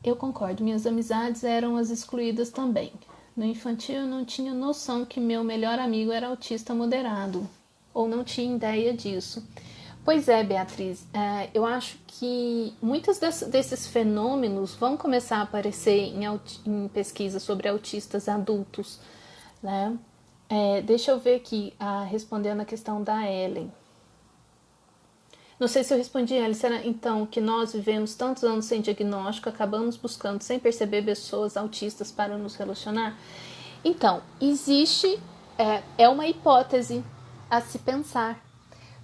Speaker 1: Eu concordo, minhas amizades eram as excluídas também. No infantil eu não tinha noção que meu melhor amigo era autista moderado. Ou não tinha ideia disso. Pois é, Beatriz, eu acho que muitos desses fenômenos vão começar a aparecer em pesquisas sobre autistas adultos, né? Deixa eu ver aqui, respondendo a questão da Ellen. Não sei se eu respondi, Ellen. Será então que nós vivemos tantos anos sem diagnóstico, acabamos buscando sem perceber pessoas autistas para nos relacionar? Então, existe, é uma hipótese a se pensar.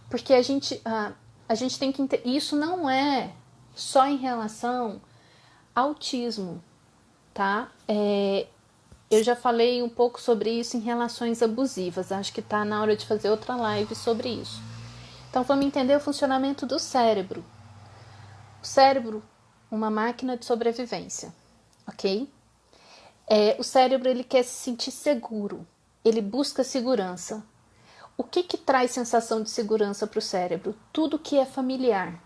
Speaker 1: Porque a gente tem que entender, isso não é só em relação ao autismo, tá? Eu já falei um pouco sobre isso em relações abusivas, acho que tá na hora de fazer outra live sobre isso. Então vamos entender o funcionamento do cérebro. O cérebro, uma máquina de sobrevivência, ok? O cérebro ele quer se sentir seguro, ele busca segurança. O que traz sensação de segurança para o cérebro? Tudo que é familiar.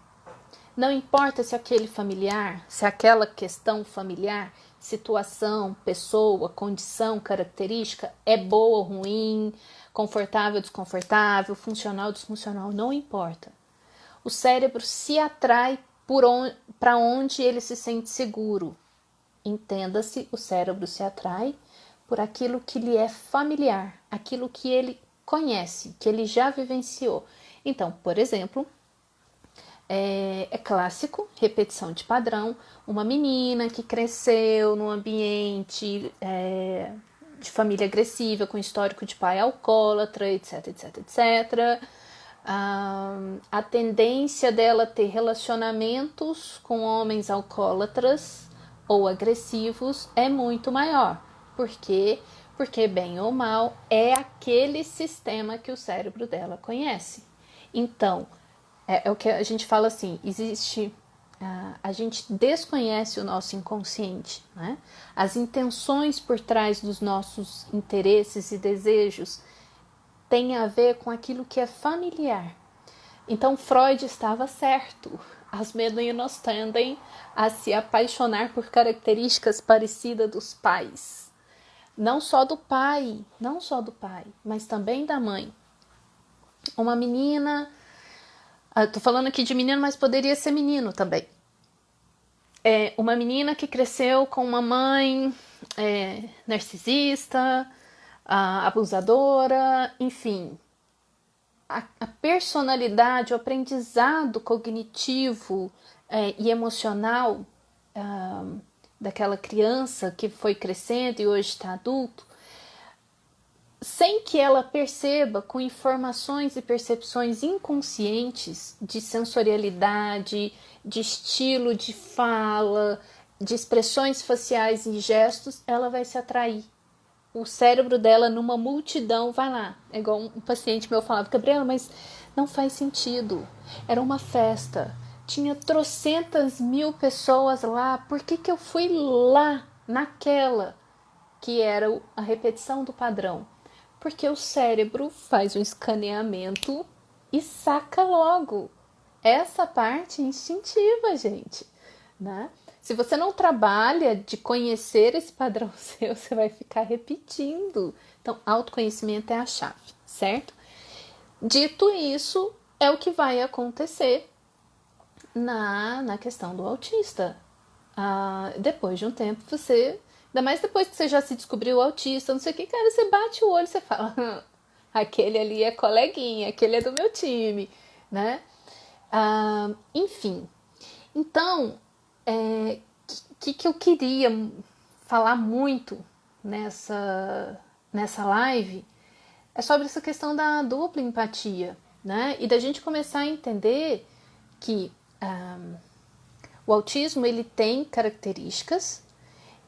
Speaker 1: Não importa se aquele familiar, se aquela questão familiar, situação, pessoa, condição, característica é boa ou ruim, confortável, desconfortável, funcional, disfuncional, não importa. O cérebro se atrai para onde ele se sente seguro. Entenda-se, o cérebro se atrai por aquilo que lhe é familiar, aquilo que ele conhece, que ele já vivenciou. Então, por exemplo, é clássico, repetição de padrão, uma menina que cresceu num ambiente de família agressiva, com histórico de pai alcoólatra, etc, etc, etc. A tendência dela ter relacionamentos com homens alcoólatras ou agressivos é muito maior. Por quê? Porque, bem ou mal, é aquele sistema que o cérebro dela conhece. Então, é o que a gente fala assim, existe... a gente desconhece o nosso inconsciente, né? As intenções por trás dos nossos interesses e desejos têm a ver com aquilo que é familiar. Então Freud estava certo. As meninas tendem a se apaixonar por características parecidas dos pais. Não só do pai, mas também da mãe. Uma menina... Tô falando aqui de menino, mas poderia ser menino também. Uma menina que cresceu com uma mãe narcisista, abusadora, enfim. A personalidade, o aprendizado cognitivo e emocional daquela criança que foi crescendo e hoje está adulto, sem que ela perceba, com informações e percepções inconscientes de sensorialidade, de estilo de fala, de expressões faciais e gestos, ela vai se atrair. O cérebro dela, numa multidão, vai lá. É igual um paciente meu falava: Gabriela, mas não faz sentido. Era uma festa, tinha trocentas mil pessoas lá, por que eu fui lá naquela? Que era a repetição do padrão. Porque o cérebro faz um escaneamento e saca logo. Essa parte instintiva, gente, né? Se você não trabalha de conhecer esse padrão seu, você vai ficar repetindo. Então, autoconhecimento é a chave, certo? Dito isso, é o que vai acontecer na questão do autista. Depois de um tempo, você... Ainda mais depois que você já se descobriu autista, não sei o que, cara, você bate o olho e você fala: aquele ali é coleguinha, aquele é do meu time, né? Enfim, então, que eu queria falar muito nessa live é sobre essa questão da dupla empatia, né? E da gente começar a entender que o autismo, ele tem características,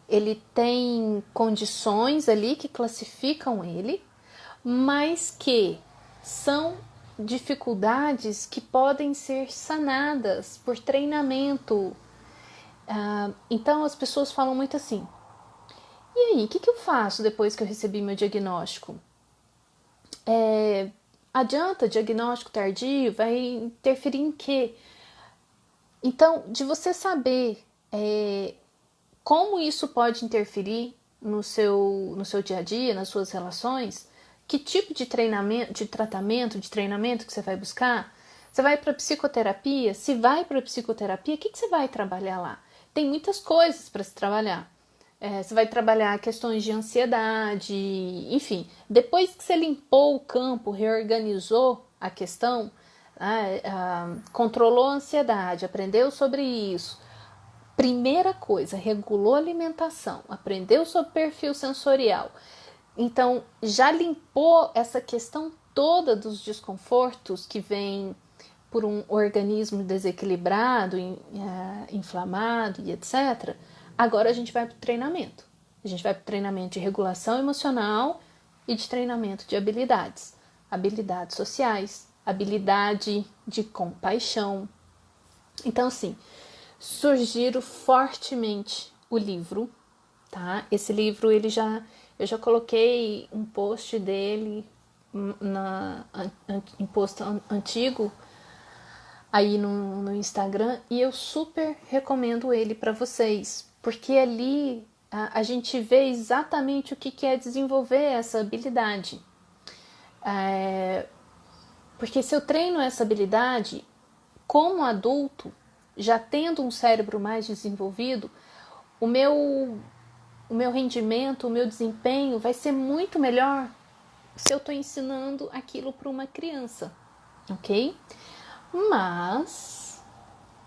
Speaker 1: ele tem condições ali que classificam ele, mas que são dificuldades que podem ser sanadas por treinamento. Então as pessoas falam muito assim: e aí, o que eu faço depois que eu recebi meu diagnóstico? Adianta diagnóstico tardio? Vai interferir em quê? Então, de você saber como isso pode interferir no seu dia a dia, nas suas relações, que tipo de treinamento, de tratamento, de treinamento que você vai buscar? Você vai para psicoterapia? Se vai para psicoterapia, o que você vai trabalhar lá? Tem muitas coisas para se trabalhar. Você vai trabalhar questões de ansiedade, enfim. Depois que você limpou o campo, reorganizou a questão, controlou a ansiedade, aprendeu sobre isso. Primeira coisa, regulou a alimentação, aprendeu sobre perfil sensorial. Então, já limpou essa questão toda dos desconfortos que vem por um organismo desequilibrado, inflamado e etc. Agora a gente vai para o treinamento. A gente vai para o treinamento de regulação emocional e de treinamento de habilidades. Habilidades sociais, habilidade de compaixão. Então, assim, sugiro fortemente o livro, tá? Esse livro, eu já coloquei um post dele em post antigo aí no Instagram, e eu super recomendo ele para vocês, porque ali a gente vê exatamente o que é desenvolver essa habilidade. Porque se eu treino essa habilidade como adulto, já tendo um cérebro mais desenvolvido, o meu rendimento, o meu desempenho vai ser muito melhor se eu estou ensinando aquilo para uma criança, ok? Mas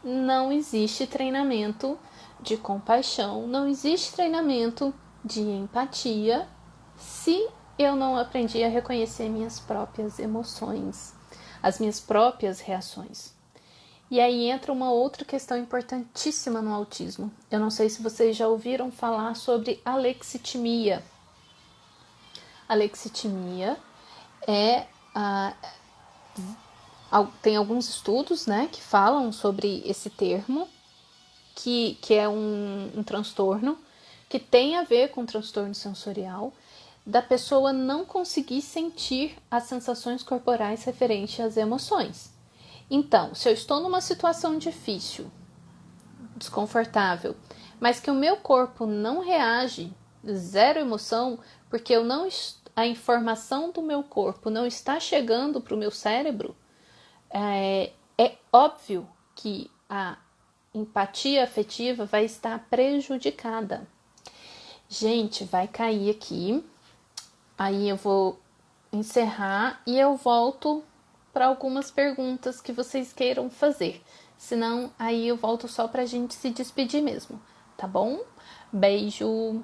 Speaker 1: não existe treinamento de compaixão, não existe treinamento de empatia se eu não aprendi a reconhecer minhas próprias emoções, as minhas próprias reações. E aí entra uma outra questão importantíssima no autismo. Eu não sei se vocês já ouviram falar sobre alexitimia. Alexitimia tem alguns estudos, né, que falam sobre esse termo, que é um transtorno que tem a ver com transtorno sensorial, da pessoa não conseguir sentir as sensações corporais referentes às emoções. Então, se eu estou numa situação difícil, desconfortável, mas que o meu corpo não reage, zero emoção, porque a informação do meu corpo não está chegando para o meu cérebro, é óbvio que a empatia afetiva vai estar prejudicada. Gente, vai cair aqui, aí eu vou encerrar e eu volto para algumas perguntas que vocês queiram fazer. Senão, aí eu volto só para a gente se despedir mesmo. tá bom? Beijo!